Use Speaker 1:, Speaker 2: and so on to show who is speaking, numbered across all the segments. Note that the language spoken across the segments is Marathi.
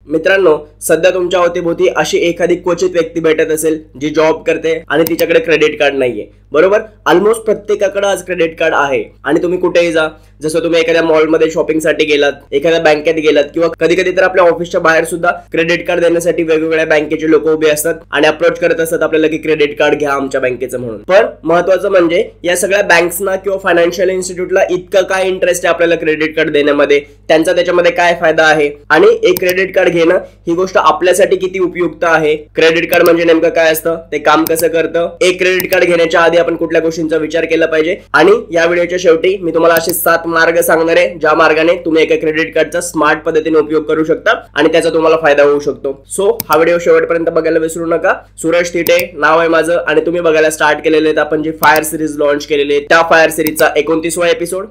Speaker 1: मित्रांनो, सध्या तुमच्या अवतीभोवती अशी एखादी क्वचित व्यक्ती भेटत असेल जी जॉब करते आणि तिच्याकडे क्रेडिट कार्ड नाहीये, बरोबर. ऑलमोस्ट प्रत्येकाकडे आज क्रेडिट कार्ड आहे आणि तुम्ही कुठेही जा, जसं तुम्ही एखाद्या मॉलमध्ये शॉपिंगसाठी गेलात, एखाद्या बँकेत गेलात किंवा कधी कधी तर आपल्या ऑफिसच्या बाहेर सुद्धा क्रेडिट कार्ड देण्यासाठी वेगवेगळ्या बँकेचे लोक उभे असतात आणि अप्रोच करत असतात आपल्याला की क्रेडिट कार्ड घ्या आमच्या बँकेचं म्हणून. पण महत्वाचं म्हणजे या सगळ्या बँक्सना किंवा फायनान्शियल इन्स्टिट्यूटला इतकं काय इंटरेस्ट आहे आपल्याला क्रेडिट कार्ड देण्यामध्ये, त्यांचा त्याच्यामध्ये काय फायदा आहे आणि एक क्रेडिट कार्ड घेणं ही गोष्ट आपल्यासाठी किती उपयुक्त आहे, क्रेडिट कार्ड म्हणजे नेमकं काय असतं, ते काम कसं करतं, एक क्रेडिट कार्ड घेण्याच्या आधी आपण कुठल्या गोष्टींचा विचार केला पाहिजे. आणि या व्हिडिओच्या शेवटी मी तुम्हाला असे 7 मार्ग सांगणार आहे ज्या मार्गाने तुम्ही एका क्रेडिट कार्डचा स्मार्ट पद्धतीने उपयोग करू शकता आणि त्याचा तुम्हाला फायदा होऊ शकतो. सो हा व्हिडिओ शेवटपर्यंत बघायला विसरू नका. सूरज थिटे नाव आहे माझं आणि तुम्ही बघायला स्टार्ट केलेले आहेत आपण जे फायर सिरीज लॉन्च केलेले, त्या फायर सिरीजचा 29वा एपिसोड.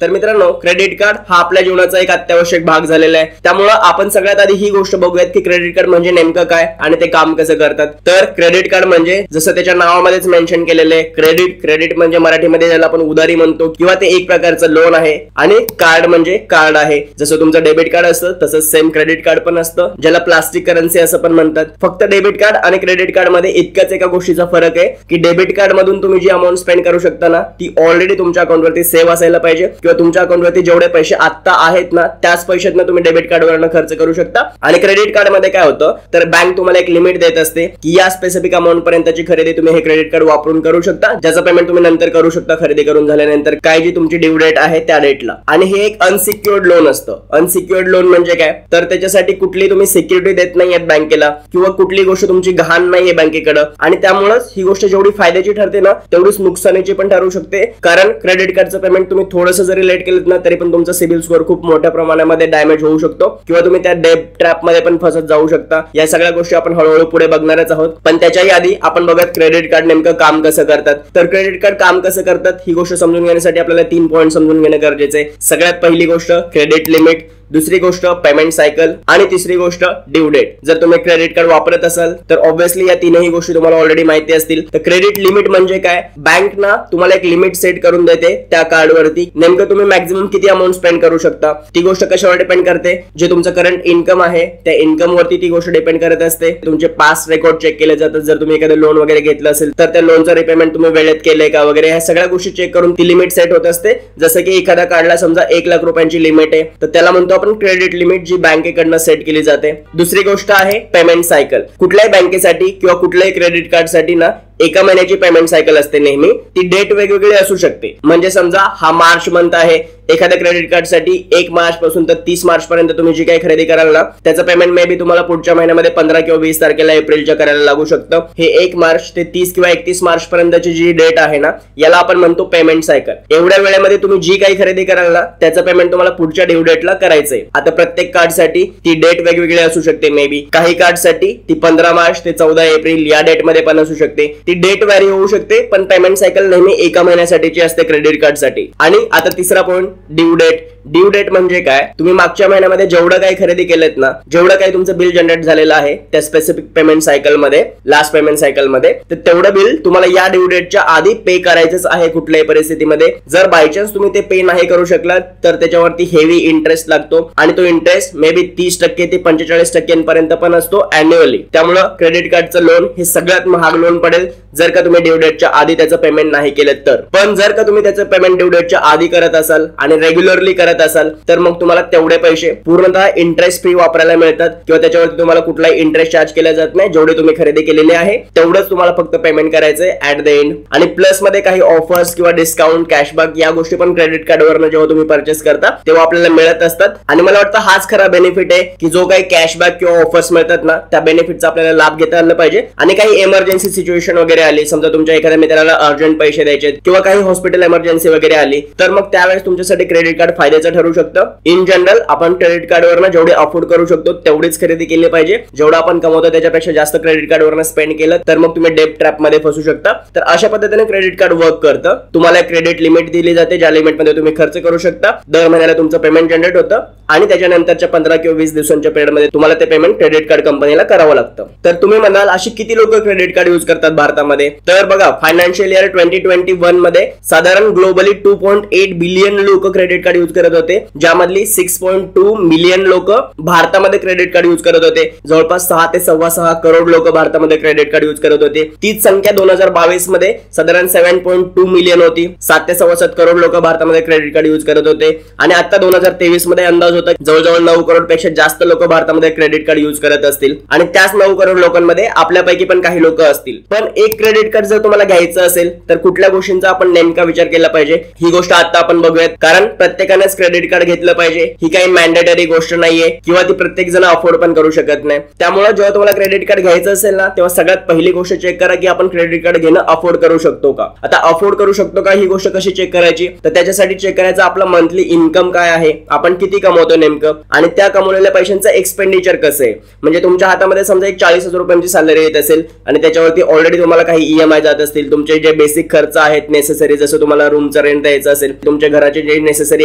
Speaker 1: तर मित्रांनो, क्रेडिट कार्ड हा आपल्या जीवनाचा एक अत्यावश्यक भाग झालेला आहे. त्यामुळे आपण सगळ्यात आधी ही गोष्ट बघूयात की क्रेडिट कार्ड म्हणजे नेमकं काय आणि ते काम कसं करतात. तर क्रेडिट कार्ड म्हणजे जसं त्याच्या नावामध्येच मेन्शन केलेलं आहे, क्रेडिट म्हणजे मराठीमध्ये ज्याला आपण उधारी म्हणतो किंवा ते एक प्रकारचं लोन आहे आणि कार्ड म्हणजे कार्ड आहे. जसं तुमचं डेबिट कार्ड असतं तसंच सेम क्रेडिट कार्ड पण असतं, ज्याला प्लास्टिक करन्सी असं पण म्हणतात. फक्त डेबिट कार्ड आणि क्रेडिट कार्ड मध्ये इतकाच एका गोष्टीचा फरक आहे की डेबिट कार्ड मधून तुम्ही जी अमाऊंट स्पेंड करू शकता ना, ती ऑलरेडी तुमच्या अकाउंटवरती सेव्ह असायला पाहिजे किंवा तुमच्या अकाउंटवरती जेवढे पैसे आता आहेत ना त्याच पैशातनं तुम्ही डेबिट कार्डवरनं खर्च करू शकता. आणि क्रेडिट कार्ड मध्ये काय होतं तर बँक तुम्हाला एक लिमिट देत असते की या स्पेसिफिक अमाऊंट पर्यंतची खरेदी तुम्ही हे क्रेडिट कार्ड वापरून करू शकता, ज्याचं पेमेंट तुम्ही नंतर करू शकता खरेदी करून झाल्यानंतर, काय जी तुमची ड्यू डेट आहे त्या डेटला. आणि हे एक अनसिक्युअर्ड लोन असतं. अनसिक्युअर्ड लोन म्हणजे काय तर त्याच्यासाठी कुठली तुम्ही सिक्युरिटी देत नाहीयेत बँकेला किंवा कुठली गोष्ट तुमची गहाण नाहीये बँकेकडे. आणि त्यामुळेच ही गोष्ट जेवढी फायद्याची ठरते ना तेवढीच नुकसानीची पण ठरू शकते, कारण क्रेडिट कार्डचं पेमेंट तुम्ही थोडंसं जरी लेट केलं ना तरी पण तुमचा सिबिल स्कोअर खूप मोठ्या प्रमाणामध्ये डॅमेज होऊ शकतो किंवा तुम्ही त्या डेट ट्रॅप मध्ये पण फसत जाऊ शकता. या सगळ्या गोष्टी आपण हळूहळू पुढे बघणारच आहोत. पण त्याच्याही आधी आपण बघूयात क्रेडिट कार्ड नेमकं काम कसं करतात. तर क्रेडिट कार्ड काम कसं करतात ही गोष्ट समजून घेण्यासाठी आपल्याला 3 पॉईंट समजून घेणं गरजेचं आहे. सगळ्यात पहिली गोष्ट क्रेडिट लिमिट, दुसरी गोष्ट पेमेंट सायकल आणि तिसरी गोष्ट ड्यू डेट. जर तुम्ही क्रेडिट कार्ड वापरत असाल तर ऑब्व्हियसली या तीनही गोष्टी तुम्हाला ऑलरेडी माहिती असतील. तर क्रेडिट लिमिट म्हणजे काय, बँक ना तुम्हाला एक लिमिट सेट करून देते त्या कार्डवरती, नेमकं तुम्ही मॅक्झिमम किती अमाऊंट स्पेंड करू शकता. ती गोष्ट कशावर डिपेंड करते, जे तुमचं करंट इन्कम आहे त्या इन्कम वरती ती गोष्ट डिपेंड करत असते. तुमचे पास्ट रेकॉर्ड चेक केले जातात. जर तुम्ही एखादं लोन वगैरे घेतलं असेल तर त्या लोनचं रिपेमेंट तुम्ही वेळेत केलंय का वगैरे, ह्या सगळ्या गोष्टी चेक करून ती लिमिट सेट होत असते. जसं की एखाद्या कार्डला समजा 1 लाख रुपयांची लिमिट आहे तर त्याला म्हणतो आपण क्रेडिट लिमिट, जी बँकेकडनं सेट केली जाते. दुसरी गोष्ट आहे पेमेंट सायकल. कुठल्याही बँकेसाठी किंवा कुठल्याही क्रेडिट कार्डसाठी ना एका महिन्याची पेमेंट सायकल असते नेहमी. ती डेट वेगवेगळी असू शकते. म्हणजे समजा हा मार्च मंथ आहे, एखाद्या क्रेडिट कार्ड साठी 1 मार्च पासून तर 30 मार्च पर्यंत तुम्ही जी काही खरेदी कराल ना त्याचं पेमेंट मे बी तुम्हाला पुढच्या महिन्यामध्ये 15 किंवा 20 तारखेला एप्रिलच्या करायला लागू शकतं. हे 1 मार्च ते 30 किंवा 31 मार्च पर्यंतची जी डेट आहे ना याला आपण म्हणतो पेमेंट सायकल. एवढ्या वेळेमध्ये तुम्ही जी काही खरेदी कराल ना त्याचं पेमेंट तुम्हाला पुढच्या ड्यू डेटला करायचंय. आता प्रत्येक कार्डसाठी ती डेट वेगवेगळी असू शकते. मे बी काही कार्डसाठी ती 15 मार्च ते 14 एप्रिल या डेट मध्ये पण असू शकते. ती डेट व्हॅरी होऊ शकते, पण पेमेंट सायकल नेहमी एका महिन्यासाठीची असते क्रेडिट कार्डसाठी. आणि आता तिसरा point due date. Due date म्हणजे काय, तुम्ही मागच्या महिन्यामध्ये जेवढं काही खरेदी केलेत ना, जेवढं काही तुमचं बिल जनरेट झालेलं आहे त्या स्पेसिफिक पेमेंट सायकल मध्ये, लास्ट पेमेंट सायकल मध्ये, तर तेवढं बिल तुम्हाला या ड्यू डेटच्या आधी पे करायचंच आहे कुठल्याही परिस्थितीमध्ये. जर बाय चान्स तुम्ही ते पे नाही करू शकलात तर त्याच्यावरती हेवी इंटरेस्ट लागतो आणि तो इंटरेस्ट मे बी 30% ते 45% पर्यंत पण असतो अॅन्युअली. त्यामुळे क्रेडिट कार्डचं लोन हे सगळ्यात महाग लोन पडेल जर का तुम्ही ड्यू डेटच्या आधी त्याचं पेमेंट नाही केलं तर. पण जर का तुम्ही त्याचं पेमेंट ड्यू डेटच्या आधी करत असाल आणि रेग्युलरली करत असाल तर मग तुम्हाला तेवढे पैसे पूर्णतः इंटरेस्ट फ्री वापरायला मिळतात किंवा त्याच्यावरती तुम्हाला कुठलाही इंटरेस्ट चार्ज केला जात नाही. जेवढे तुम्ही खरेदी केलेले आहे तेवढंच तुम्हाला फक्त पेमेंट करायचंय ऍट द एंड. आणि प्लस मध्ये काही ऑफर्स किंवा डिस्काउंट, कॅशबॅक या गोष्टी पण क्रेडिट कार्डवरनं जेव्हा तुम्ही परचेस करता तेव्हा आपल्याला मिळत असतात. आणि मला वाटतं हाच खरा बेनिफिट आहे की जो काही कॅशबॅक किंवा ऑफर्स मिळतात ना त्या बेनिफिटचा आपल्याला लाभ घेता आला पाहिजे. आणि काही इमर्जन्सी सिच्युएशन वगैरे आली, समजा तुमच्या एखाद्या मित्राला अर्जंट पैसे द्यायचे किंवा काही हॉस्पिटल इमर्जन्सी वगैरे आली तर मग त्यावेळेस तुमच्यासाठी क्रेडिट कार्ड फायद्याचं ठरू शकतं. इन जनरल आपण क्रेडिट कार्डवरनं जेवढे अफोर्ड करू शकतो तेवढीच खरेदी केली पाहिजे. जेवढा आपण कमवतो त्याच्यापेक्षा जास्त क्रेडिट कार्डवरनं स्पेंड केलं तर मग तुम्ही डेट ट्रॅप मध्ये फसू शकता. तर अशा पद्धतीने क्रेडिट कार्ड वर्क करतं. तुम्हाला क्रेडिट लिमिट दिली जाते ज्या लिमिट मध्ये तुम्ही खर्च करू शकता. दर महिन्याला तुमचं पेमेंट जनरेट होतं आणि त्याच्यानंतरच्या 15 किंवा 20 दिवसांच्या पिरियड मध्ये तुम्हाला ते पेमेंट क्रेडिट कार्ड कंपनीला करावं लागतं. तर तुम्ही म्हणाल अशी किती लोक क्रेडिट कार्ड यूज करतात भारतात भारतामध्ये. तर बघा फायनान्शियल इयर 2021 मध्ये साधारण ग्लोबली 2.8 बिलियन लोक क्रेडिट कार्ड यूज करत होते, ज्यामधली 6.2 मिलियन लोक भारतामध्ये क्रेडिट कार्ड यूज करत होते. जवळपास 6 ते 6.25 करोड लोक भारतामध्ये क्रेडिट कार्ड यूज करत होते. तीच संख्या 2022 मध्ये साधारण 7.2 मिलियन होती. 7 ते 7.25 करोड लोक भारतामध्ये क्रेडिट कार्ड यूज करत होते. आणि आता 2023 मध्ये अंदाज होता जवळजवळ 9 करोड पेक्षा जास्त लोक भारतामध्ये क्रेडिट कार्ड यूज करत असतील. आणि त्याच 9 करोड लोकांमध्ये आपल्यापैकी पण काही लोक असतील. पण एक क्रेडिट कार्ड जर तुम्हाला घ्यायचं असेल तर कुठल्या गोष्टींचा आपण नेमका विचार केला पाहिजे ही गोष्ट आता आपण बघूयात. कारण प्रत्येकानेच क्रेडिट कार्ड घेतलं पाहिजे ही काही मॅन्डेटरी गोष्ट नाहीये किंवा ती प्रत्येक जण अफोर्ड पण करू शकत नाही. त्यामुळे जेव्हा तुम्हाला क्रेडिट कार्ड घ्यायचं असेल ना तेव्हा सगळ्यात पहिली गोष्ट चेक करा की आपण क्रेडिट कार्ड घेणं अफोर्ड करू शकतो का. आता अफोर्ड करू शकतो का ही गोष्ट कशी चेक करायची, तर त्याच्यासाठी चेक करायचं आपलं मंथली इन्कम काय आहे, आपण किती कमवतो नेमकं, आणि त्या कमवलेल्या पैशांचं एक्सपेंडिचर कसं आहे. म्हणजे तुमच्या हातामध्ये समजा एक 40,000 रुपयांची सॅलरी येत असेल आणि त्याच्यावरती ऑलरेडी तुम्हाला काही ईएमआय जात असतील, तुमचे जे बेसिक खर्च आहेत नेसेसरी, जसं तुम्हाला रूमचं रेंट द्यायचं असेल, तुमच्या घराचे जे नेसेसरी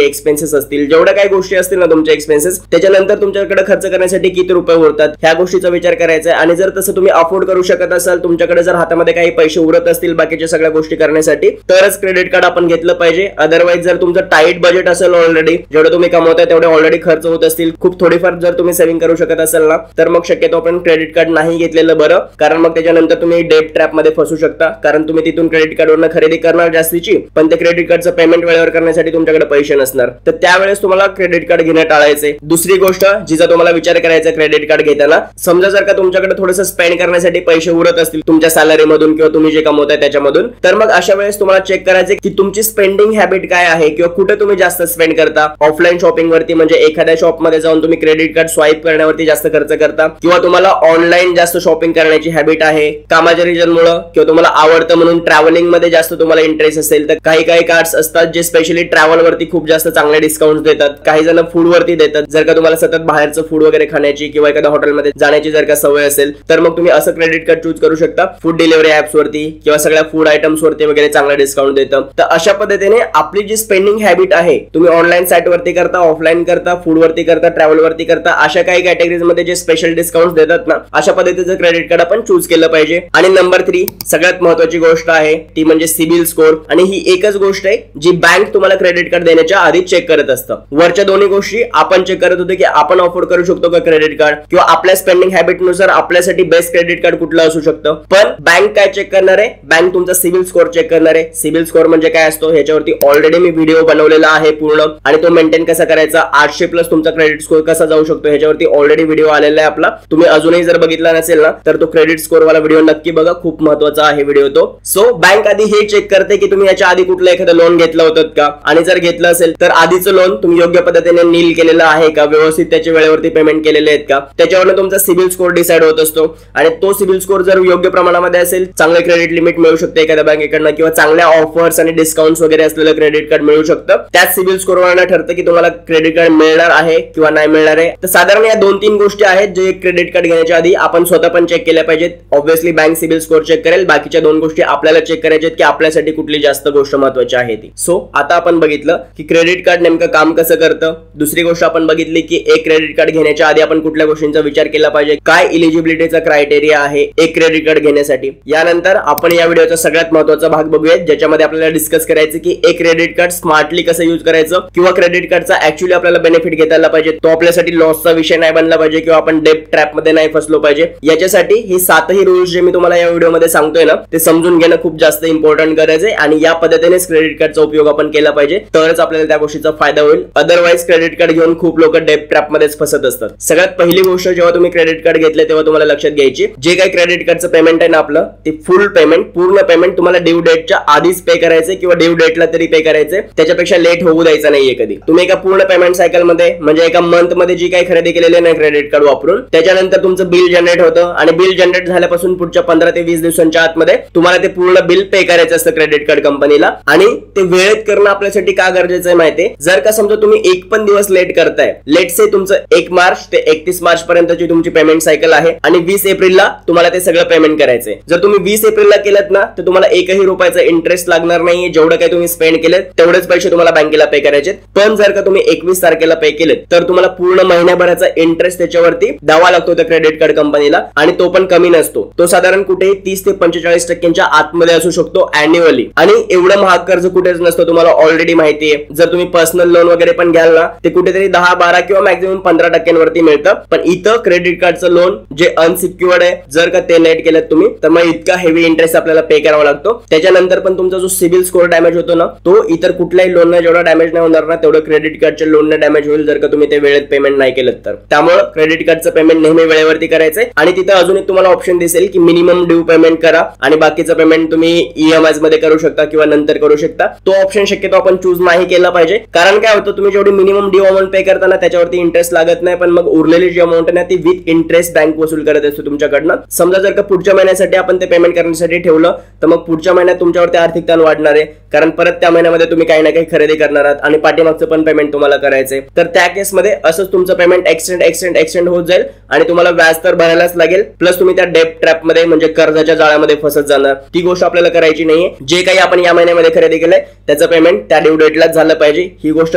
Speaker 1: एक्सपेन्सेस असतील, जेवढ्या काही गोष्टी असतील ना तुमचे एक्सपेन्सेस, त्याच्यानंतर तुमच्याकडे खर्च करण्यासाठी किती रुपये उरतात ह्या गोष्टीचा विचार करायचा आहे. आणि जर तसं तुम्ही अफोर्ड करू शकत असाल, तुमच्याकडे जर हातामध्ये काही पैसे उरत असतील बाकीच्या सगळ्या गोष्टी करण्यासाठी, तरच क्रेडिट कार्ड आपण घेतलं पाहिजे. अदरवाईज जर तुमचं टाईट बजेट असेल, ऑलरेडी जेवढे तुम्ही कमवताय तेवढे ऑलरेडी खर्च होत असतील, खूप थोडीफार जर तुम्ही सेव्हिंग करू शकत असाल ना, तर मग शक्यतो आपण क्रेडिट कार्ड नाही घेतलेलं बरं. कारण मग त्याच्यानंतर तुम्ही डेट ट्रॅप मध्ये फसू शकता. कारण तुम्ही तिथून क्रेडिट कार्डवरून खरेदी करणार जास्तीची, पण ते क्रेडिट कार्डचं पेमेंट वेळेवर करण्यासाठी तुमच्याकडे पैसे नसणार, तर त्यावेळेस तुम्हाला क्रेडिट कार्ड घेणं टाळायचे. दुसरी गोष्ट जिचा तुम्हाला विचार करायचा क्रेडिट कार्ड घेताना, समजा जर का तुमच्याकडे थोडंसं स्पेंड करण्यासाठी पैसे उरत असतील तुमच्या सॅलरी मधून किंवा तुम्ही जे कमवताय त्याच्यामधून, तर मग अशा वेळेस तुम्हाला चेक करायचे की तुमची स्पेंडिंग हॅबिट काय आहे किंवा कुठे तुम्ही जास्त स्पेंड करता. ऑफलाईन शॉपिंग वरती म्हणजे एखाद्या शॉप मध्ये जाऊन तुम्ही क्रेडिट कार्ड स्वाईप करण्यावरती जास्त खर्च करता, किंवा तुम्हाला ऑनलाईन जास्त शॉपिंग करण्याची हॅबिट आहे कामाच्या रिजन मुळे, किंवा तुम्हाला आवडतं म्हणून ट्रॅव्हलिंग मध्ये जास्त तुम्हाला इंटरेस्ट असेल, तर काही कार्ड्स असतात जे स्पेशली ट्रॅव्हल वरती खूप जास्त चांगले डिस्काउंट देतात. काही जण फूड वरती देतात. जर का तुम्हाला सतत बाहेरचं फूड वगैरे खाण्याची किंवा एखाद्या हॉटेलमध्ये जाण्याची जर का सवय असेल तर मग तुम्ही असं क्रेडिट कार्ड चूज करू शकता. फूड डिलिव्हरी ऍप्स वरती किंवा सगळ्या फूड आयटम्स वरती वगैरे चांगलं डिस्काउंट देतं. तर अशा पद्धतीने आपली जी स्पेंडिंग हॅबिट आहे, तुम्ही ऑनलाईन साईट वरती करता, ऑफलाईन करता, फूड वरती करता, ट्रॅव्हल वरती करता, अशा काही कॅटेगरीज मध्ये जे स्पेशल डिस्काउंट देतात ना, अशा पद्धतीचं क्रेडिट कार्ड आपण चूज केलं पाहिजे. आणि नंबर 3 सगळ्यात महत्त्वाची गोष्ट आहे ती म्हणजे सिबिल स्कोर. आणि ही एकच गोष्ट आहे जी बँक तुम्हाला क्रेडिट कार्ड देण्याच्या आधी चेक करत असतं. वरच्या दोन्ही गोष्टी आपण चेक करत होतो की आपण अफोर्ड करू शकतो का क्रेडिट कार्ड, किंवा आपल्या स्पेंडिंग हॅबिट नुसार आपल्यासाठी बेस्ट क्रेडिट कार्ड कुठलं असू शकतं. पण बँक काय चेक करणार आहे, बँक तुमचा सिबिल स्कोर चेक करणार आहे. सिबिल स्कोर म्हणजे काय असतो ह्याच्यावरती ऑलरेडी मी व्हिडिओ बनवलेला आहे पूर्ण, आणि तो मेंटेन कसा करायचा, 800+ तुमचा क्रेडिट स्कोर कसा जाऊ शकतो ह्याच्यावरती ऑलरेडी व्हिडिओ आलेला आहे आपला. तुम्ही अजूनही जर बघितला नसेल ना तर तो क्रेडिट स्कोर वाला व्हिडिओ नक्की बघा, खूप महत्त्वाचा आहे व्हिडिओ तो. सो बँक आधी हे चेक करते की तुम्ही याच्या आधी कुठलं एखादं लोन घेतलं होतं का, आणि जर घेतलं असेल तर आधीचं लोन तुम्ही योग्य पद्धतीने नील केलेलं आहे का, व्यवस्थित त्याच्या वेळेवरती पेमेंट केलेले आहेत का, त्याच्यावरून तुमचा सिबिल स्कोर डिसाइड होत असतो. आणि तो सिबिल स्कोर जर योग्य प्रमाणामध्ये असेल, चांगले क्रेडिट लिमिट मिळू शकते एखाद्या बँकेकडनं, किंवा चांगल्या ऑफर्स आणि डिस्काउंट्स वगैरे असलेलं क्रेडिट कार्ड मिळू शकतं. त्याच सिबिल स्कोरवरून ठरतं की तुम्हाला क्रेडिट कार्ड मिळणार आहे किंवा नाही मिळणार आहे. तर साधारण या 2-3 गोष्टी आहेत जे क्रेडिट कार्ड घेण्याच्या आधी आपण स्वतः पण चेक केल्या पाहिजेत. Obviously bank CIBIL score check करेल, बाकीच्या 2 गोष्टी आपल्याला चेक करायच्या की आपल्यासाठी कुठली जास्त गोष्ट महत्त्वाची आहे ती. सो आता आपण बघितलं की क्रेडिट कार्ड नेमकं काम कसं करतं. दुसरी गोष्ट आपण बघितली की एक क्रेडिट कार्ड घेण्याच्या आधी आपण कुठल्या गोष्टींचा विचार केला पाहिजे, काय इलिजिबिलिटीचा क्रायटेरिया आहे एक क्रेडिट कार्ड घेण्यासाठी. यानंतर आपण या व्हिडिओचा सगळ्यात महत्त्वाचा भाग बघूयात ज्याच्यामध्ये आपल्याला डिस्कस करायचं की एक क्रेडिट कार्ड स्मार्टली कसं यूज करायचं, किंवा क्रेडिट कार्डचा ऍक्च्युअली आपल्याला बेनिफिट घेता आला पाहिजे, तो आपल्यासाठी लॉसचा विषय नाही बनला पाहिजे, किंवा आपण डेट ट्रॅप मध्ये नाही फसलो पाहिजे. याच्यासाठी हे 7ही रूल्स जे मी तुम्हाला या व्हिडिओमध्ये सांगतोय ना ते समजून घेणं खूप जास्त इम्पॉर्टंट गरज आहे. आणि या पद्धतीनेच क्रेडिट कार्डचा उपयोग आपण केला पाहिजे, तरच आपल्याला त्या गोष्टीचा फायदा होईल. अदरवाईज क्रेडिट कार्ड घेऊन खूप लोक डेट ट्रॅप मध्येच फसत असतात. सगळ्यात पहिली गोष्ट जेव्हा तुम्ही क्रेडिट कार्ड घेतले तेव्हा तुम्हाला लक्षात घ्यायची, जे काही क्रेडिट कार्डचं पेमेंट आहे ना आपलं, ते फुल पेमेंट, पूर्ण पेमेंट तुम्हाला ड्यू डेटच्या आधीच पे करायचे किंवा ड्यू डेटला तरी पे करायचे. त्याच्यापेक्षा लेट होऊ द्यायचा नाहीये कधी. तुम्ही एका पूर्ण पेमेंट सायकल मध्ये म्हणजे एका मंथ मध्ये जी काही खरेदी केलेली नाही क्रेडिट कार्ड वापरून, त्याच्यानंतर तुमचं बिल जनरेट होतं, आणि बिल जनरेट झाल्यापासून पुढच्या 15 ते 20 दिवसांच्या आतमध्ये तुम्हाला ते पूर्ण बिल पे करायचं असतं क्रेडिट कार्ड कंपनीला. आणि ते वेळेत करणं आपल्यासाठी का गरजेचं आहे माहितीये, जर का समजा तुम्ही एक पण दिवस लेट करताय, लेट से तुमचं 1 मार्च ते 31 मार्च पर्यंतची तुमची पेमेंट सायकल आहे, आणि 20 एप्रिलला तुम्हाला ते सगळं पेमेंट करायचंय. जर तुम्ही 20 एप्रिलला केलं ना तर तुम्हाला 1ही रुपयाचा इंटरेस्ट लागणार नाहीये. जेवढं काही तुम्ही स्पेंड केलं तेवढेच पैसे तुम्हाला बँकेला पे करायचे. पण जर का तुम्ही 21 तारखेला पे केले तर तुम्हाला पूर्ण महिन्याभराचा इंटरेस्ट त्याच्यावरती द्यावा लागतो त्या क्रेडिट कार्ड कंपनीला, आणि तो पण कमी नसतो. तो साधारण कुठेही 30 ते 45% आतमध्ये असू शकतो अॅन्युअली. आणि एवढं महाग कर्ज कुठेच नसतं, तुम्हाला ऑलरेडी माहिती आहे. जर तुम्ही पर्सनल लोन वगैरे पण घ्याल ना, ते कुठेतरी 10-12 किंवा मॅक्झिमम 15% मिळतं. पण इथं क्रेडिट कार्डचं लोन जे अनसिक्युअर्ड आहे, जर का ते नेट केलं तुम्ही, तर मग इतका हेवी इंटरेस्ट आपल्याला पे करावा लागतो. त्याच्यानंतर पण तुमचा जो सिबिल स्कोर डॅमेज होतो ना, तो इतर कुठल्याही लोनने जेवढा डॅमेज नाही होणार ना, तेवढं क्रेडिट कार्डच्या लोनने डॅमेज होईल जर का तुम्ही ते वेळेत पेमेंट नाही केलं तर. त्यामुळे क्रेडिट कार्डचं पेमेंट नेहमी वेळेवरती करायचंय. आणि तिथं अजून एक तुम्हाला ऑप्शन दिसेल की मिनिमम ड्यू पेमेंट करा आणि बाकीचं पेमेंट तुम्ही ईएमआय मध्ये करू शकता किंवा नंतर करू शकता. तो ऑप्शन शक्यतो आपण चूज नाही केला पाहिजे. कारण काय होतं, तुम्ही जेवढी मिनिमम ड्यू अमाऊंट पे करताना त्याच्यावरती इंटरेस्ट लागत नाही, पण मग उरलेली जी अमाऊंट आहे ना, ती विथ इंटरेस्ट बँक वसूल करत असतो तुमच्याकडनं. समजा जर का पुढच्या महिन्यासाठी आपण ते पेमेंट करण्यासाठी ठेवलं, तर मग पुढच्या महिन्यात तुमच्यावरती आर्थिक ताण वाढणार आहे. कारण परत त्या महिन्यामध्ये तुम्ही काही ना काही खरेदी करणार आहात आणि पाठीमागचं पण पेमेंट तुम्हाला करायचंय. तर त्या केसमध्ये असंच तुमचं पेमेंट एक्सटेंड होत जाईल आणि तुम्हाला व्याज तर भरायलाच लागेल. प्लस तुम्ही त्या डेट ट्रॅप मध्ये म्हणजे कर्जाच्या जाळ्यामध्ये फसत जाणार. ती गोष्ट आपल्याला करायची नाहीये. जे काही आपण या महिन्यामध्ये खरेदी केलंय त्याचं पेमेंट त्या ड्यू डेटलाच झालं पाहिजे. ही गोष्ट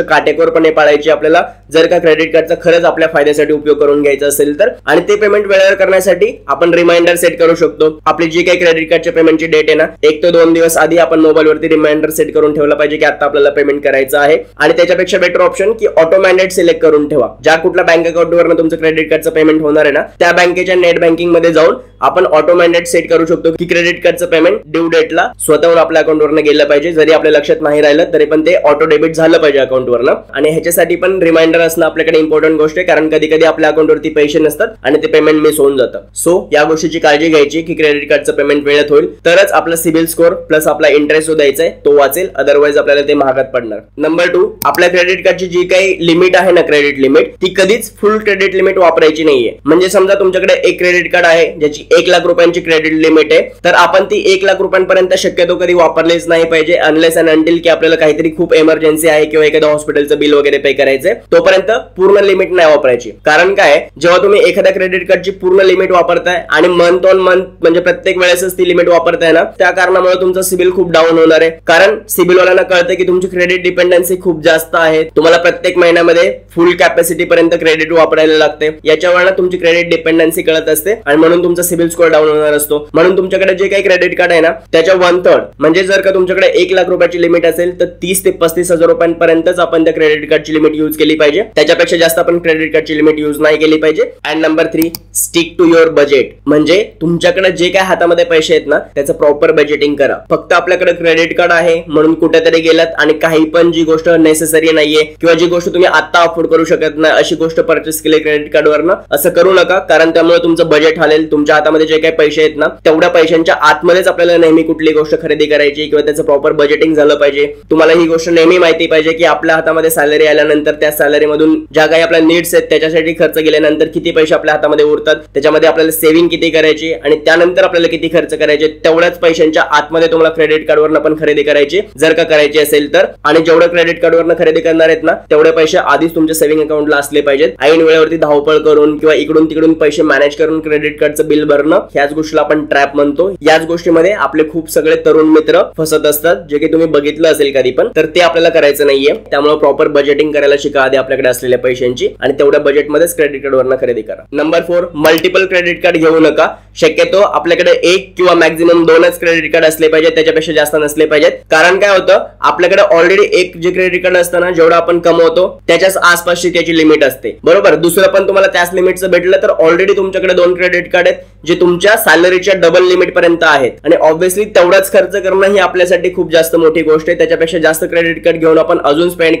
Speaker 1: काटेकोरपणे पाळायची आपल्याला, जर का क्रेडिट कार्डचा खरंच आपल्या फायद्यासाठी उपयोग करून घ्यायचा असेल तर. आणि ते पेमेंट वेळेवर करण्यासाठी आपण रिमाइंडर सेट करू शकतो. आपली जी काही क्रेडिट कार्डच्या पेमेंटची डेट आहे ना, 1 ते 2 दिवस आधी आपण मोबाईलवरती रिमाइंडर सेट करून ठेवला पाहिजे की आता आपल्याला पेमेंट करायचं आहे. आणि त्याच्यापेक्षा बेटर ऑप्शन की ऑटो मॅन्डेट सिलेक्ट करून ठेवा. ज्या कुठल्या बँक अकाउंटवर तुमचं क्रेडिट कार्डचं पेमेंट होणार आहे ना, त्या बँकेच्या नेट बँकिंग मध्ये जाऊन आपण ऑटो मॅन्डेट सेट करू शकतो की क्रेडिट कार्डचं पेमेंट ड्यू डेटला स्वतःहून आपल्या अकाउंटवरनं गेलं पाहिजे. जरी आपल्या लक्षात नाही राहिलं तरी पण ते ऑटो डेबिट झालं पाहिजे अकाउंटवरनं. आणि ह्याच्यासाठी पण रिमाइंडर असणं आपल्याकडे इम्पॉर्टंट गोष्ट आहे, कारण कधी कधी आपल्या अकाउंटवरती पैसे नसतात आणि ते पेमेंट मिस होऊन जातं. सो या गोष्टीची काळजी घ्यायची की क्रेडिट कार्डचं पेमेंट वेळेत होईल, तरच आपला सिबिल स्कोर प्लस आपला इंटरेस्ट जो द्यायचा आहे तो वाचेल. अदरवाईज आपल्याला ते महागात पडणार. नंबर 2, आपल्या क्रेडिट कार्डची जी काही लिमिट आहे ना, क्रेडिट लिमिट, ती कधीच फुल क्रेडिट लिमिट वापरायची नाहीये. म्हणजे समजा तुमच्याकडे एक क्रेडिट कार्ड आहे ज्याची 1 लाख रुपयांची क्रेडिट लिमिट आहे, तर आपण ती 1 लाख रुपयांपर्यंत शक्यतो कधी वापरलीच नाही पाहिजे, अनलेस अँड अंटिल की आपल्याला काहीतरी खूप इमर्जन्सी आहे किंवा एखाद्या हॉस्पिटलचं बिल वगैरे पे करायचंय, तोपर्यंत पूर्ण लिमिट नाही वापरायची. कारण काय, जेव्हा तुम्ही एखाद्या क्रेडिट कार्डची पूर्ण लिमिट वापरताय आणि मंथ ऑन मंथ म्हणजे प्रत्येक वेळेसच ती लिमिट वापरताय ना, त्या कारणामुळे तुमचं सिबिल खूप डाऊन होणार आहे. कारण सिबिल वाल्यांना कळतं की तुमची क्रेडिट डिपेंडन्सी खूप जास्त आहे, तुम्हाला प्रत्येक महिन्यामध्ये फुल कॅपॅसिटी पर्यंत क्रेडिट वापरायला लागते. याच्यावरनं तुमची क्रेडिट डिपेंडन्सी कळत असते आणि म्हणून तुमचा सिबिल स्कोर डाऊन होणार असतो. म्हणून तुमच्याकडे जे काही क्रेडिट कार्ड आहे ना, त्याच्या 1/3 म्हणजे जर का तुमच्याकडे 1 लाख रुपयाची लिमिट असेल तर 30 ते 35 हजार रुपयांपर्यंतच आपण त्या क्रेडिट कार्डची लिमिट यूज केली पाहिजे. त्याच्यापेक्षा जास्त आपण क्रेडिट कार्डची लिमिट यूज नाही केली पाहिजे. And number 3, stick to your budget. म्हणजे तुमच्याकडे जे काही हातामध्ये पैसे आहेत ना, त्याचं प्रॉपर बजेटिंग करा. फक्त आपल्याकडे क्रेडिट कार्ड आहे म्हणून कुठेतरी गेलात आणि काही पण जी गोष्ट नेसेसरी नाहीये किंवा जी गोष्ट तुम्ही आता अफोर्ड करू शकत नाही अशी गोष्ट परचेस केली क्रेडिट कार्डवरनं, असं करू नका. कारण त्यामुळे तुमचं बजेट हालेल. तुमच्या हातामध्ये जे काही पैसे आहेत ना, तेवढ्या पैशांच्या आतमध्येच आपल्याला नेहमी कुठली गोष्ट खरेदी करायची किंवा त्याचं प्रॉपर बजेटिंग झालं पाहिजे. तुम्हाला ही गोष्ट नेहमी माहिती पाहिजे की आपल्या हातामध्ये सॅलरी आल्यानंतर त्या सॅलरी मधून ज्या काही आपल्या नीड्स आहेत त्याच्यासाठी खर्च केल्यानंतर किती पैसे आपल्या हातामध्ये उरतात, त्याच्यामध्ये आपल्याला सेव्हिंग किती करायची आणि त्यानंतर आपल्याला किती खर्च करायचे, तेवढ्याच पैशांच्या आतमध्ये तुम्हाला क्रेडिट कार्डवरनं पण खरेदी करायची जर का करायची असेल तर. आणि जेवढं क्रेडिट कार्डवरनं खरेदी करणार आहेत ना, तेवढे पैसे आधीच तुमच्या सेव्हिंग अकाउंटला असले पाहिजेत. ऐन वेळेवरती धावपळ करून किंवा इकडून तिकडून पैसे मॅनेज करून क्रेडिट कार्डचं बिल भरणं, ह्याच गोष्टीला आपण ट्रॅप म्हणतो. याच गोष्टीमध्ये आपले खूप सगळे तरुण मित्र फसत असतात, जे की तुम्ही बघितलं असेल कधी पण. तर ते आपल्याला करायचं नाहीये. त्यामुळे प्रॉपर बजेटिंग करायला शिका आधी आपल्याकडे असलेल्या पैशांची आणि तेवढ्या बजेटमध्येच क्रेडिट कार्डवरनं खरेदी करा. नंबर 4, मल्टिपल क्रेडिट कार्ड घेऊ नका. शक्यतो आपल्याकडे 1 किंवा मॅक्झिमम 2च क्रेडिट कार्ड असले पाहिजेत, त्याच्यापेक्षा जास्त नसले पाहिजेत. कारण काय होतं, आपल्याकडे ऑलरेडी एक जे क्रेडिट कार्ड असतं ना, जेवढं आपण कमवतो त्याच्याच आसपासची त्याची लिमिट असते, बरोबर. दुसरं पण तुम्हाला त्याच लिमिटचं भेटलं तर ऑलरेडी तुमच्याकडे 2 क्रेडिट कार्ड आहेत जे तुमच्या सॅलरीच्या डबल लिमिट पर्यंत आहेत. आणि ऑब्व्हियसली तेवढाच खर्च करणं ही आपल्यासाठी खूप जास्त मोठी गोष्ट आहे. त्याच्यापेक्षा जास्त क्रेडिट कार्ड घेऊन आपण अजून स्पेंड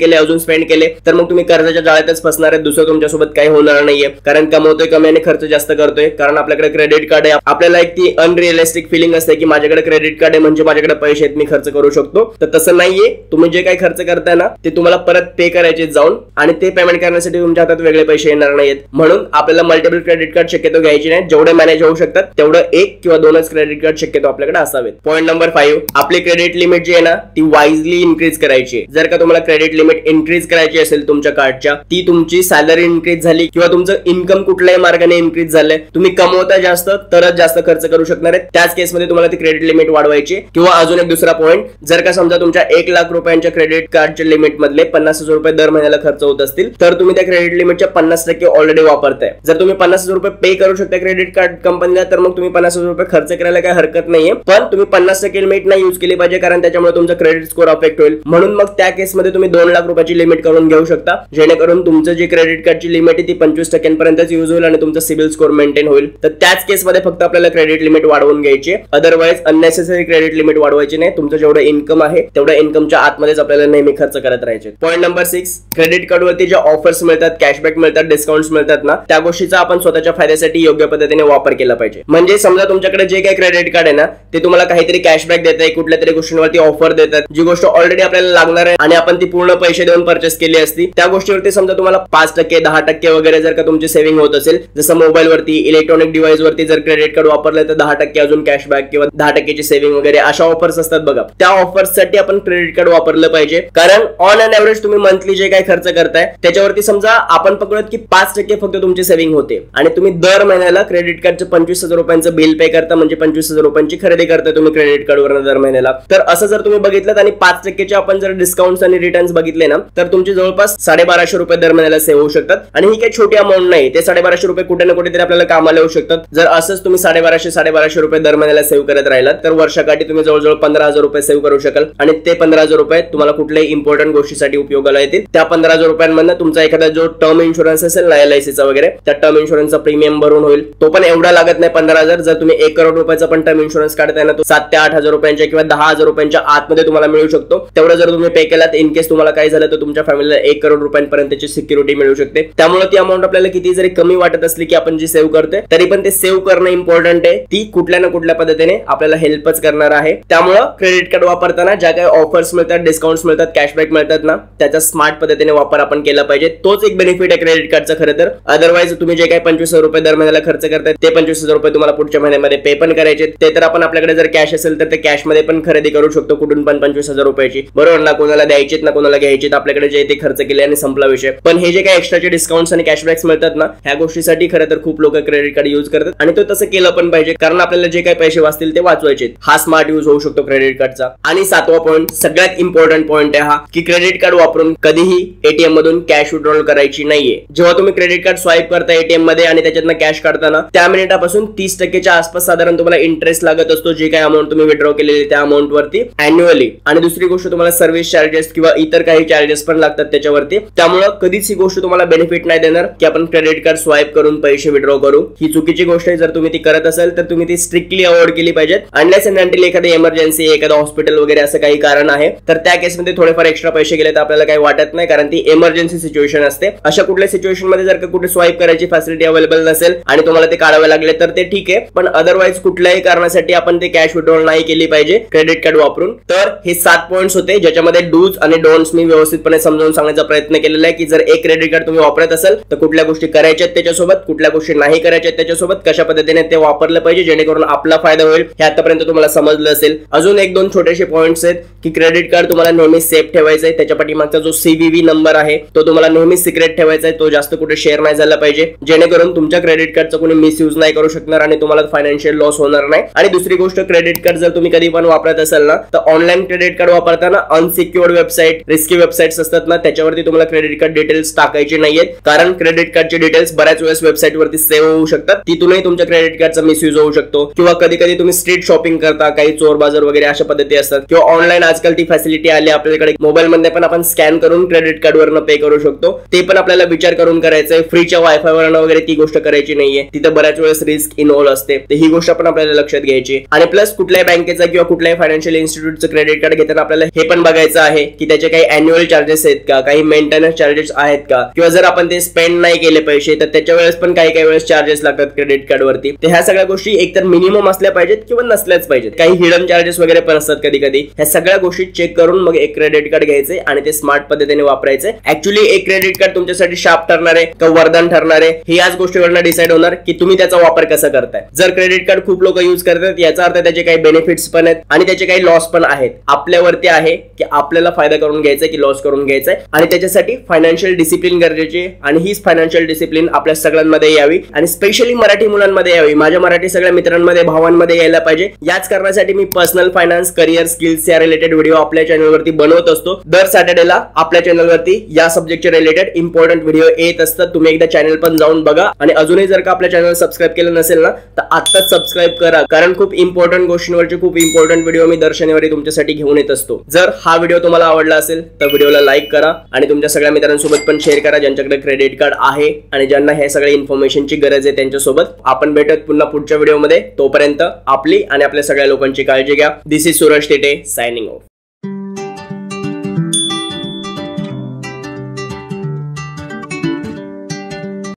Speaker 1: केले तर मग तुम्ही कर्जाच्या जाळ्यातच फसणार आहे. दुसरं तुमच्यासोबत काही होणार नाहीये, कारण कमवतोय कमी आणि खर्च जास्त करतोय. कारण आपल्याकडे क्रेडिट कार्ड आहे, आपल्याला एक ती अनरिअलिस्टिक फिलिंग असते की माझ्याकडे क्रेडिट कार्ड आहे म्हणजे माझ्याकडे पैसे आहेत, मी खर्च करू शकतो. तर तसं नाहीये. तुम्ही जे काही खर्च करताय ना, ते तुम्हाला परत पे करायचे जाऊन आणि ते पेमेंट करण्यासाठी तुमच्या हातात वेगळे पैसे येणार नाहीत. म्हणून आपल्याला मल्टिपल क्रेडिट कार्ड शक्यतो घ्यायची नाही. जेवढे मॅनेज होऊ शकतात तेवढं 1 किंवा 2च क्रेडिट कार्ड शक्यतो आपल्याकडे असावेत. पॉईंट नंबर 5, आपली क्रेडिट लिमिट जी आहे ना, ती वाईजली इन्क्रीज करायची. जर का तुम्हाला क्रेडिट लिमिट इन्क्रीज करायची असेल तुमच्या कार्डच्या, ती तुमची सॅलरी इन्क्रीज झाली किंवा तुमचं इन्कम कुठल्याही मार्गाने इन्क्रीज झालंय, तुम्ही कमवता जास्त तरच जास्त खर्च करू शकणार आहेत, त्याच केसमध्ये तुम्हाला ती क्रेडिट लिमिट वाढवायची. किंवा अजून एक दुसरा पॉईंट, जर का समजा तुमच्या 1 लाख रुपयांच्या क्रेडिट कार्डच्या लिमिट मधले 50,000 रुपये दर महिन्याला खर्च होत असतील तर तुम्ही त्या क्रेडिट लिमिटच्या 50% ऑलरेडी वापरताय. जर तुम्ही 50,000 रुपये पे करू शकता क्रेडिट कार्ड कंपनीला तर मग तुम्ही 50,000 रुपये खर्च करायला काही हरकत नाहीये, पण तुम्ही 50% लिमिट नाही यूज केली पाहिजे, कारण त्याच्यामुळे तुमचा क्रेडिट स्कोर अफेक्ट होईल. म्हणून मग त्या केसमध्ये तुम्ही 2 लाख रुपयाची लिमिट करून घेऊ शकता, जेणेकरून तुमचं जे क्रेडिट कार्डची लिमिट आहे ती 25% यूज होईल आणि तुमचा सिबिल स्कोर मेंटेन होईल. तर त्याच केसमध्ये फक्त आपल्याला क्रेडिट लिमिट वाढवून घ्यायची, अदरवाइज अननेसेसरी क्रेडिट लिमिट वाढवायची नाही. तुमचं जेवढं इन्कम आहे तेवढ्या इन्कमच्या आतमध्येच आपल्याला नेहमी खर्च करत राहायचे. पॉईंट नंबर 6, क्रेडिट कार्डवरती जे ऑफर्स मिळतात, कॅशबॅक मिळतात, डिस्काउंट्स मिळतात ना, त्या गोष्टीचा आपण स्वतःच्या फायद्यासाठी योग्य पद्धतीने वापर केला पाहिजे. म्हणजे समजा तुमच्याकडे जे काही क्रेडिट कार्ड आहे ना, ते तुम्हाला काहीतरी कॅशबॅक देत आहे, कुठल्या तरी गोष्टींवरती ऑफर देतात, जी गोष्ट ऑलरेडी आपल्याला लागणार आहे आणि आपण ती पूर्ण पैसे देऊन परचेस केली असती, त्या गोष्टीवरती समजा तुम्हाला 5%, 10% वगैरे जर का तुमची सेव्हिंग होत असेल, जसं मोबाईल वरती, इलेक्ट्रॉनिक डिव्हाइस वरती जर क्रेडिट कार्ड वापरलं तर 10% अजून कॅशबॅक किंवा 10% सेव्हिंग वगैरे अशा ऑफर्स असतात बघा. त्या ऑफर्स साठी आपण क्रेडिट कार्ड वापरलं पाहिजे, कारण ऑन अन एव्हरेज तुम्ही मंथली जे काही खर्च करताय त्याच्यावरती समजा आपण पकडत की 5% फक्त तुमची सेव्हिंग होते आणि तुम्ही दर महिन्याला क्रेडिट कार्डचं 25,000 रुपयांचं बिल पे करता, म्हणजे 25,000 रुपयांची खरेदी करता तुम्ही क्रेडिट कार्डवर दर महिन्याला. तर असं जर तुम्ही बघितलं आणि 5%चे आपण जर डिस्काउंट्स आणि रिटर्न्स बघितले ना, तर तुमचे जवळपास 1250 रुपये दर महिन्याला सेव्ह होऊ शकतात. आणि ही काही छोटी अमाऊंट नाही, ते 1250 रुपये कुठे ना कुठेतरी आपल्याला कामाला येऊ शकतात. जर असंच तुम्ही 1250 रुपये दर महिन्याला सेव्ह करत राहिलात तर वर्षाकाठी तुम्ही जवळजवळ 15,000 रुपये सेव्ह करू शकाल आणि ते 15,000 रुपये तुम्हाला कुठल्याही इम्पॉर्टंट गोष्टीसाठी उपयोगाला येतील. त्या 15,000 रुपयांमधून तुमचा एखादा जो टर्म इन्शुरन्स असेल ना, LICचा वगैरे, त्या टर्म इन्शुरन्सचा प्रीमियम भरून होईल. तो पण एवढा लागत नाही 15,000. जर तुम्ही 1 करोड रुपयाचा पण टर्म इन्शुरन्स काढताय ना, तो 7 ते 8,000 रुपयांच्या किंवा 10,000 रुपयांच्या आतमध्ये तुम्हाला मिळू शकतो. तेवढं जर तुम्ही पे केलात, इन केस तुम्हाला काय झालं तर तुमच्या फॅमिलीला 1 करोड रुपयांपर्यंतची सिक्युरिटी मिळू शकते. त्यामुळे ती अमाऊंट आपल्याला किती जरी कमी वाटत असली की आपण जी सेव्ह करतोय, तरी पण ते सेव्ह करणं इम्पॉर्टंट आहे. ती कुठल्या ना कुठल्या पद्धतीने आपल्याला हेल्पच करणार आहे. त्यामुळे क्रेडिट कार्ड वापरताना ज्या काही ऑफर्स मिळतात, डिस्काउंट्स मिळतात, कॅशबॅक मिळतात ना, त्याचा स्मार्ट पद्धतीने वापर आपण केला पाहिजे. तोच एक बेनिफिट आहे क्रेडिट कार्डचा खरं तर. अदरवाइज तुम्ही जे काही 25,000 रुपये दर महिन्याला खर्च करताय, ते 25,000 रुपये तुम्हाला पुढच्या महिन्यामध्ये पे पण करायचे. ते तर आपण आपल्याकडे जर कॅश असेल तर ते कॅश मध्ये पण खरेदी करू शकतो, कुठून पण 25,000 रुपयाची, बरोबर ना. कोणाला द्यायचीत ना कोणाला घ्यायचीत, आपल्याकडे जे ते खर्च केले आणि संपला विषय. पण हे जे काही एक्स्ट्राचे डिस्काउंट्स आणि कॅशबॅक्स मिळतात ना, ह्या गोष्टीसाठी खरं तर खूप लोक क्रेडिट कार्ड यूज करतात आणि तो तसं केलं पण पाहिजे, कारण आपल्याला जे काही पैसे वाचतील ते वाचवायचे. हा स्मार्ट यूज होऊ शकतो क्रेडिट कार्डचा. आणि 7वा पॉईंट, सगळ्यात इम्पॉर्टंट पॉईंट आहे हा, की क्रेडिट कार्ड वापरून कधीही एटीएम मधून कॅश विड्रॉल करायची नाहीये. जेव्हा तुम्ही क्रेडिट कार्ड स्वाईप करता एटीएम मध्ये आणि त्याच्यातनं कॅश काढताना, त्या मिनिटापासून 30%च्या आसपास साधारण तुम्हाला इंटरेस्ट लागत असतो, जे काही अमाऊंट तुम्ही विड्रॉ केलेली त्या अमाऊंट वरती अॅन्युअली. आणि दुसरी गोष्ट, तुम्हाला सर्व्हिस चार्जेस किंवा इतर काही चार्जेस पण लागतात त्याच्यावरती. त्यामुळे कधीच ही गोष्ट तुम्हाला बेनिफिट नाही देणार की आपण क्रेडिट कार्ड स्वाईप करून पैसे विड्रॉ करू. ही चुकीची गोष्ट आहे. जर तुम्ही ती करत असाल तर तुम्ही ती स्ट्रिक्टली अवॉइड केली पाहिजे. अनलेस अँड अंटिल एखादी इमर्जन्सी, एखादा हॉस्पिटल वगैरे असं काही कारण आहे, तर त्या केसमध्ये थोडेफार एक्स्ट्रा पैसे गेले तर आपल्याला काही वाटत नाही, कारण ती इमर्जन्सी सिच्युएशन असते. अशा कुठल्या सिच्युएशन मध्ये जर का कुठे स्वाईप करायची फॅसिलिटी अवेलेबल नसेल आणि तुम्हाला ते काढावे लागले तर ते ठीक आहे, पण अदरवाइज कुठल्याही कारणासाठी आपण ते कॅश विड्रॉल नाही केली पाहिजे क्रेडिट कार्ड वापरून. तर हे 7 पॉइंट्स होते, ज्याच्यामध्ये डूज आणि डोंट्स मी व्यवस्थितपणे समजावून सांगण्याचा प्रयत्न केलेला आहे, की जर एक क्रेडिट कार्ड तुम्ही वापरत असाल तर कुठल्या गोष्टी करायच्या त्याच्यासोबत, कुठल्या गोष्टी नाही करायच्या त्याच्यासोबत, कशा पद्धतीने ते वापरलं पाहिजे जेणेकरून आपला फायदा होईल. हे आतापर्यंत तुम्हाला समजलं असेल. अजून 1-2 छोटेसे पॉइंट्स आहेत, की क्रेडिट कार्ड तुम्हाला नेहमी सेफ ठेवायचं आहे. त्याच्या पाठीमागचा जो CVV नंबर आहे तो तुम्हाला नेहमी सिक्रेट ठेवायचा आहे. तो जास्त कुठे शेअर नाही झाला पाहिजे, जेणेकरून तुमच्या क्रेडिट कार्डचा कोणी मिसयूज नाही करू शकणार आणि तुम्हाला फायनान्शियल लॉस होणार नाही. आणि दुसरी गोष्ट, क्रेडिट कार्ड जर तुम्ही कधी पण वापरत असाल ना, तर ऑनलाईन क्रेडिट कार्ड वापरताना अनसिक्युअर्ड वेबसाईट, रिस्की वेबसाईट्स असतात ना, त्याच्यावरती तुम्हाला क्रेडिट कार्ड डिटेल्स टाकायचे नाहीयेत, कारण क्रेडिट कार्डचे डिटेल्स बऱ्याच वेळेस वेबसाईट वरती सेव्ह होऊ शकतात. तिथूनही तुमच्या क्रेडिट कार्डचा मिसयूज होऊ शकतो. किंवा कधी कधी तुम्ही स्ट्रीट शॉपिंग करता, काही चोर बाजार वगैरे अशा पद्धती असतात. किंवा ऑनलाईन आजकाल ती फॅसिलिटी आली आपल्याकडे, मोबाईल मध्ये पण आपण स्कॅन करून क्रेडिट कार्ड वरनं पे करू शकतो. ते पण आपल्याला विचार करून करायचंय. फ्रीच्या वायफाय वरनं वगैरे ती गोष्ट करायची नाहीये, तिथे बऱ्याच वेळेस रिस्क इन्व्हॉल्व असते. तर ही गोष्ट पण आपल्याला लक्षात घ्यायची. आणि प्लस कुठल्याही बँकेचा किंवा कुठल्याही फायनान्शियल इन्स्टिट्यूटचं क्रेडिट कार्ड घेताना आपल्याला हे पण बघायचं आहे की त्याचे काही अॅन्युअल चार्जेस आहेत का, काही मेंटेनन्स चार्जेस आहेत का, किंवा जर आपण ते स्पेंड नाही केले पैसे तर त्याच्या वेळेस पण काही वेळेस चार्जेस लागतात क्रेडिट कार्ड वरती. तर ह्या सगळ्या गोष्टी एकतर मिनिमम असल्या पाहिजेत किंवा नसल्याच पाहिजेत. काही हिडन चार्जेस वगैरे पण असतात कधी कधी. ह्या सगळ्या गोष्टी चेक करून मग एक क्रेडिट कार्ड घ्यायचे आणि ते स्मार्ट पद्धतीने वापरायचे. ऍक्च्युअली एक क्रेडिट कार्ड तुमच्यासाठी शाप ठरणार आहे का वरदान ठरणार आहे, हे याच गोष्टीवरनं डिसाईड होणार की तुम्ही त्याचा वापर कसा करताय. जर क्रेडिट कार्ड खूप लोक यूज करतात, याचा अर्थ त्याचे काही बेनिफिट्स पण आहेत आणि त्याचे काही लॉस पण आहेत. आपल्यावरती आहे की आपल्याला फायदा करून घ्यायचा की लॉस करून घ्यायचा, आणि त्याच्यासाठी फायनान्शियल डिसिप्लिन गरजेची. आणि हीच फायनान्शियल डिसिप्लिन आपल्या सगळ्यांमध्ये यावी आणि स्पेशली मराठी मुलांमध्ये यावी. माझ्या मराठी सगळ्या मित्रांमध्ये, भावांमध्ये यायला पाहिजे. याच कारणासाठी मी पर्सनल फायनान्स, करिअर, स्किल्स या रिलेटेड व्हिडिओ आपल्या चॅनलवरती बनवत असतो. दर सॅटर्डेला आपल्या चॅनलवरती या सब्जेक्टचे रिलेटेड इम्पॉर्टंट व्हिडिओ येत असतात. तुम्ही एकदा चॅनल पण जाऊन बघा. आणि अजूनही जर का आपल्या चॅनल सबस्क्राईब केलं नसेल ना, तर आत्ताच सबस्क्राईब करा, कारण खूप इम्पॉर्टंट गोष्टींवरचे खूप इम्पॉर्टंट व्हिडिओ मी दर शनिवारी तुमच्यासाठी घेऊन येत असतो. जर हा व्हिडिओ तुम्हाला आवडला असेल तर व्हिडिओला लाईक करा आणि तुमच्या सगळ्या मित्रांसोबत पण शेअर करा ज्यांच्याकडे क्रेडिट कार्ड आहे आणि ज्यांना हे सगळ्या इन्फॉर्मेशनची गरज आहे त्यांच्यासोबत. आपण भेटत पुन्हा पुढच्या व्हिडिओमध्ये. तोपर्यंत आपली आणि आपल्या सगळ्या लोकांची काळजी घ्या. This is Suraj Tete signing of.